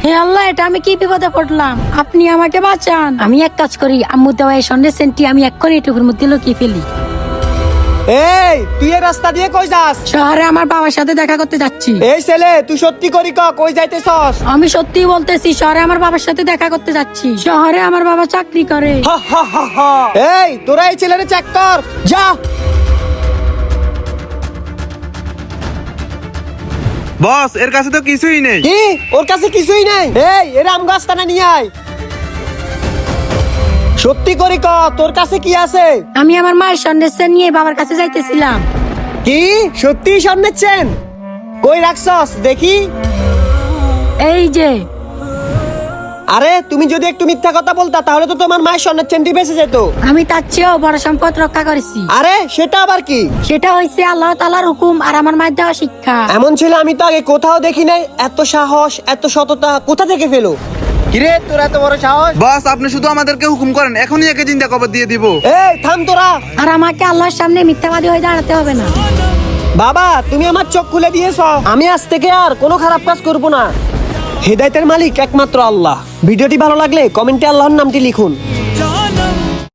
হে আল্লাহ, এটা আমি কি বিপদে পড়লাম, আপনি আমাকে বাঁচান। আমি এক কাজ করি, আম্মু দেওয়া এই স্বর্ণের চেনটি আমি এক্ষুনি এটুকুর মধ্যে লুকিয়ে ফেলি। এই তুই এই রাস্তা দিয়ে কই যাস? শহরে আমার বাবার সাথে দেখা করতে যাচ্ছি। এই ছেলে, তুই সত্যি করি কই যাইতেছস? আমি সত্যি বলতেছি, শহরে আমার বাবার সাথে দেখা করতে যাচ্ছি। শহরে আমার বাবা চাকরি করে। হা হা হা হা। এই তোরা এই ছেলেরে চেক কর, যা। বস, এর কাছে তো কিছুই নেই। কি? ওর কাছে কিছুই নেই? এই এরা আম গাছটানা নিয়ে আয়। সত্যি করি তোর কাছে কি আছে? আমি আমার মায়ের স্বর্ণের চেন নিয়ে বাবার কাছে যাইতেছিলাম। কি সত্যি স্বর্ণের চেন? কই রাখছস দেখি। এই যে। আরে তুমি যদি একটু মিথ্যা কথা বলতা তাহলে তো তোমার মায়ের স্বর্ণের চেনটি বেঁচে যেত। আমি তার চেয়েও বড় সম্পদ রক্ষা করেছি। আরে সেটা আবার কি? সেটা হয়েছে আল্লাহ তাআলার হুকুম আর আমার মায়ের দেওয়া শিক্ষা। এমন ছেলে আমি তো আগে কোথাও দেখি নাই। এত সাহস, এত সততা কোথা থেকে পেলো? কিরে তোর এত বড় সাহস? বস, আপনি শুধু আমাদেরকে হুকুম করেন, এখনই একে জিন্দা কবর দিয়ে দিব। এই থাম তোরা। আর আমাকে আল্লাহর সামনে মিথ্যাবাদী হয়ে দাঁড়াতে হবে না। বাবা তুমি আমার চোখ খুলে দিয়েছো। আমি আজ থেকে আর কোনো খারাপ কাজ করব না। হেদায়েতের মালিক একমাত্র আল্লাহ। ভিডিওটি ভালো লাগলে কমেন্টে আল্লাহর নামটি লিখুন।